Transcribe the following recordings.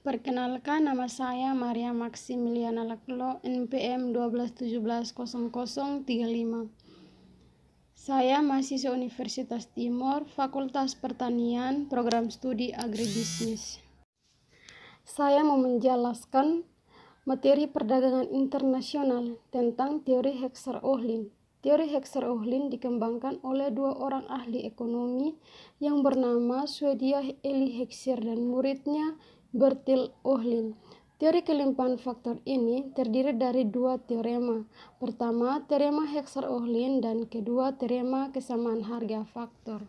Perkenalkan, nama saya Maria Maximiliana Laklo, NPM 12170035. Saya mahasiswa Universitas Timor, Fakultas Pertanian, Program Studi Agribisnis. Saya mau menjelaskan materi perdagangan internasional tentang teori Heckscher-Ohlin. Teori Heckscher-Ohlin dikembangkan oleh dua orang ahli ekonomi yang bernama Swedia Eli Heckscher dan muridnya Bertil Ohlin. Teori kelimpahan faktor ini terdiri dari dua teorema. Pertama, teorema Heckscher-Ohlin dan kedua, teorema kesamaan harga faktor.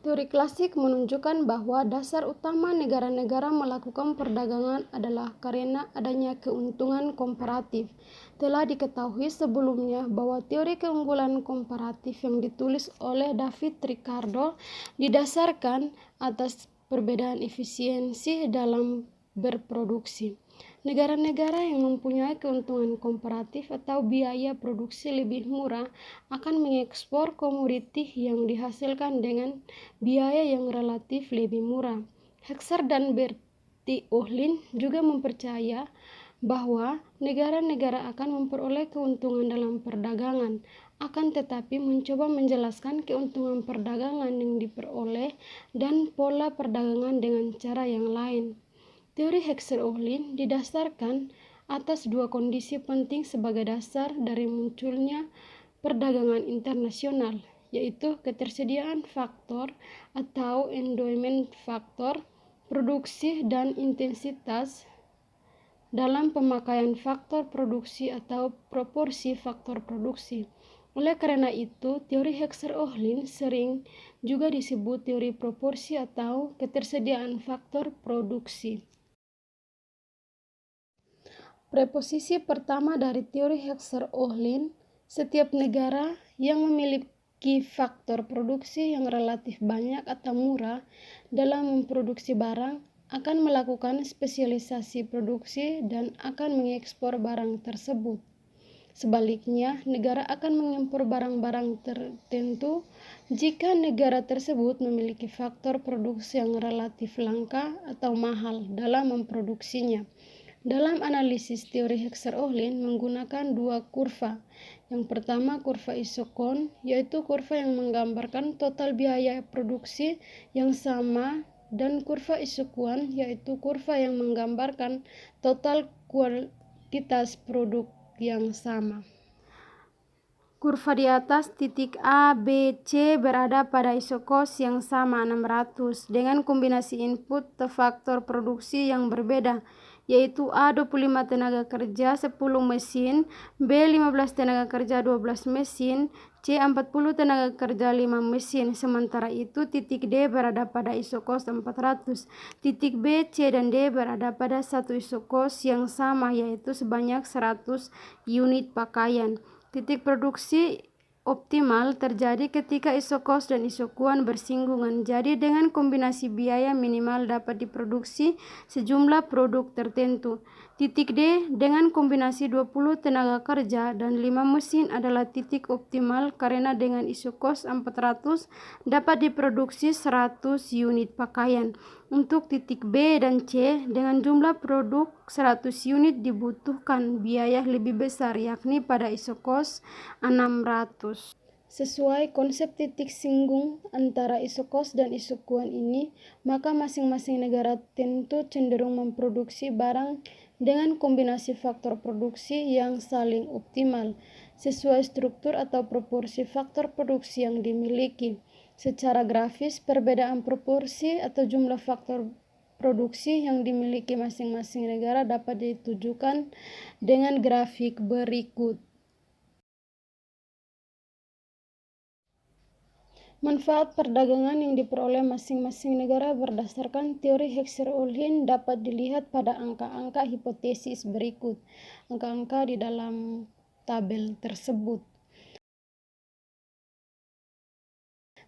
Teori klasik menunjukkan bahwa dasar utama negara-negara melakukan perdagangan adalah karena adanya keuntungan komparatif. Telah diketahui sebelumnya bahwa teori keunggulan komparatif yang ditulis oleh David Ricardo didasarkan atas perbedaan efisiensi dalam berproduksi. Negara-negara yang mempunyai keuntungan komparatif atau biaya produksi lebih murah akan mengekspor komoditi yang dihasilkan dengan biaya yang relatif lebih murah. Heckscher dan Bertil Ohlin juga mempercaya bahwa negara-negara akan memperoleh keuntungan dalam perdagangan, akan tetapi mencoba menjelaskan keuntungan perdagangan yang diperoleh dan pola perdagangan dengan cara yang lain. Teori Heckscher-Ohlin didasarkan atas dua kondisi penting sebagai dasar dari munculnya perdagangan internasional, yaitu ketersediaan faktor atau endowment faktor, produksi dan intensitas dalam pemakaian faktor produksi atau proporsi faktor produksi. Oleh karena itu, teori Heckscher-Ohlin sering juga disebut teori proporsi atau ketersediaan faktor produksi. Preposisi pertama dari teori Heckscher-Ohlin, setiap negara yang memiliki faktor produksi yang relatif banyak atau murah dalam memproduksi barang akan melakukan spesialisasi produksi dan akan mengekspor barang tersebut. Sebaliknya, negara akan mengimpor barang-barang tertentu jika negara tersebut memiliki faktor produksi yang relatif langka atau mahal dalam memproduksinya. Dalam analisis teori Heckscher-Ohlin menggunakan dua kurva. Yang pertama, kurva isokon, yaitu kurva yang menggambarkan total biaya produksi yang sama, dan kurva isokuan, yaitu kurva yang menggambarkan total kuantitas produk yang sama. Kurva di atas, titik A, B, C berada pada isokos yang sama 600 dengan kombinasi input faktor produksi yang berbeda, yaitu A 25 tenaga kerja 10 mesin, B 15 tenaga kerja 12 mesin, C 40 tenaga kerja 5 mesin. Sementara itu titik D berada pada isokos 400. Titik B, C, dan D berada pada satu isokos yang sama, yaitu sebanyak 100 unit pakaian. Titik produksi optimal terjadi ketika isokos dan isokuan bersinggungan. Jadi dengan kombinasi biaya minimal dapat diproduksi sejumlah produk tertentu. Titik D dengan kombinasi 20 tenaga kerja dan 5 mesin adalah titik optimal karena dengan isokos 400 dapat diproduksi 100 unit pakaian. Untuk titik B dan C dengan jumlah produk 100 unit dibutuhkan biaya lebih besar, yakni pada isokos 600. Sesuai konsep titik singgung antara isokos dan isokuan ini, maka masing-masing negara tentu cenderung memproduksi barang dengan kombinasi faktor produksi yang saling optimal, sesuai struktur atau proporsi faktor produksi yang dimiliki. Secara grafis, perbedaan proporsi atau jumlah faktor produksi yang dimiliki masing-masing negara dapat ditujukan dengan grafik berikut. Manfaat perdagangan yang diperoleh masing-masing negara berdasarkan teori Heckscher-Ohlin dapat dilihat pada angka-angka hipotesis berikut. Angka-angka di dalam tabel tersebut.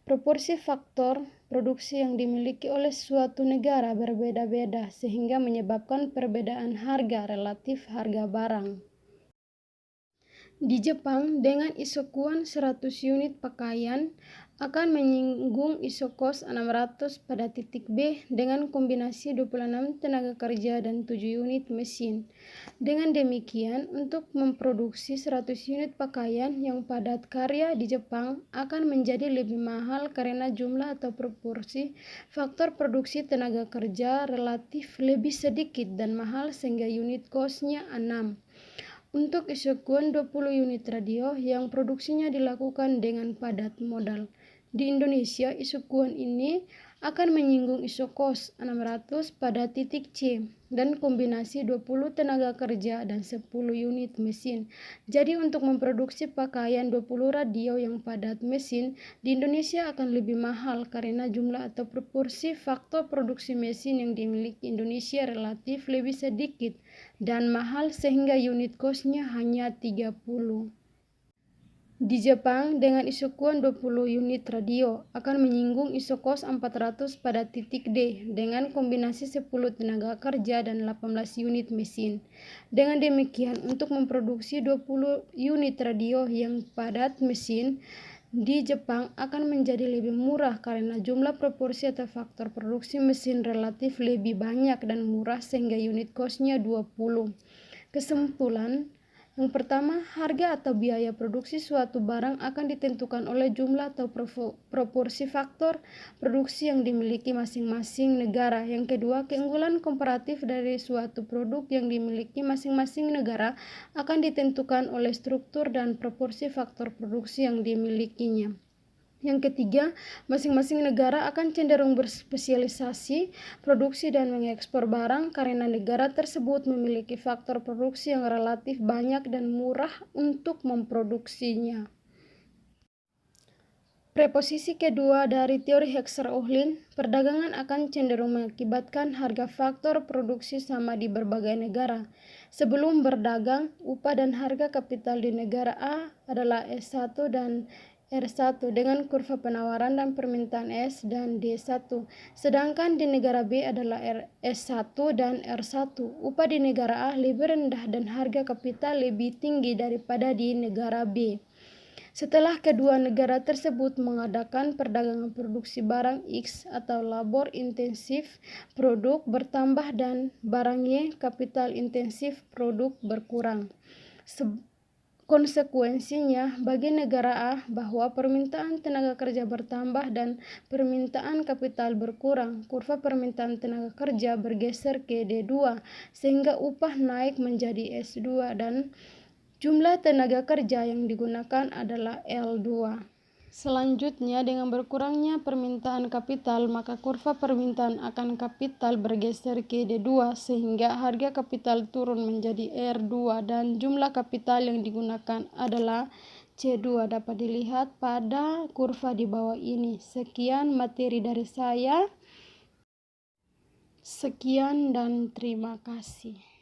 Proporsi faktor produksi yang dimiliki oleh suatu negara berbeda-beda sehingga menyebabkan perbedaan harga relatif harga barang. Di Jepang, dengan isokuan 100 unit pakaian akan menyinggung isu kos 600 pada titik B dengan kombinasi 26 tenaga kerja dan 7 unit mesin. Dengan demikian, untuk memproduksi 100 unit pakaian yang padat karya di Jepang akan menjadi lebih mahal karena jumlah atau proporsi faktor produksi tenaga kerja relatif lebih sedikit dan mahal sehingga unit kosnya 6. Untuk Isokun 20 unit radio yang produksinya dilakukan dengan padat modal. Di Indonesia, Isokun ini akan menyinggung isu kos 600 pada titik C dan kombinasi 20 tenaga kerja dan 10 unit mesin. Jadi untuk memproduksi pakaian 20 radio yang padat mesin di Indonesia akan lebih mahal karena jumlah atau proporsi faktor produksi mesin yang dimiliki Indonesia relatif lebih sedikit dan mahal sehingga unit kosnya hanya 30. Di Jepang, dengan Isokun 20 unit radio, akan menyinggung isu kos 400 pada titik D dengan kombinasi 10 tenaga kerja dan 18 unit mesin. Dengan demikian, untuk memproduksi 20 unit radio yang padat mesin di Jepang akan menjadi lebih murah karena jumlah proporsi atau faktor produksi mesin relatif lebih banyak dan murah sehingga unit kosnya 20. Kesimpulan, yang pertama, harga atau biaya produksi suatu barang akan ditentukan oleh jumlah atau proporsi faktor produksi yang dimiliki masing-masing negara. Yang kedua, keunggulan komparatif dari suatu produk yang dimiliki masing-masing negara akan ditentukan oleh struktur dan proporsi faktor produksi yang dimilikinya. Yang ketiga, masing-masing negara akan cenderung berspesialisasi produksi dan mengekspor barang karena negara tersebut memiliki faktor produksi yang relatif banyak dan murah untuk memproduksinya. Preposisi kedua dari teori Heckscher-Ohlin, perdagangan akan cenderung mengakibatkan harga faktor produksi sama di berbagai negara. Sebelum berdagang, upah dan harga kapital di negara A adalah S1 dan R1 dengan kurva penawaran dan permintaan S dan D1. Sedangkan di negara B adalah S1 dan R1. Upah di negara A lebih rendah dan harga kapital lebih tinggi daripada di negara B. Setelah kedua negara tersebut mengadakan perdagangan produksi barang X atau labor intensif, produk bertambah dan barang Y, kapital intensif, produk berkurang. Konsekuensinya bagi negara A bahwa permintaan tenaga kerja bertambah dan permintaan kapital berkurang. Kurva permintaan tenaga kerja bergeser ke D2 sehingga upah naik menjadi S2 dan jumlah tenaga kerja yang digunakan adalah L2. Selanjutnya, dengan berkurangnya permintaan kapital, maka kurva permintaan akan kapital bergeser ke D2 sehingga harga kapital turun menjadi R2 dan jumlah kapital yang digunakan adalah C2 dapat dilihat pada kurva di bawah ini. Sekian materi dari saya. Sekian dan terima kasih.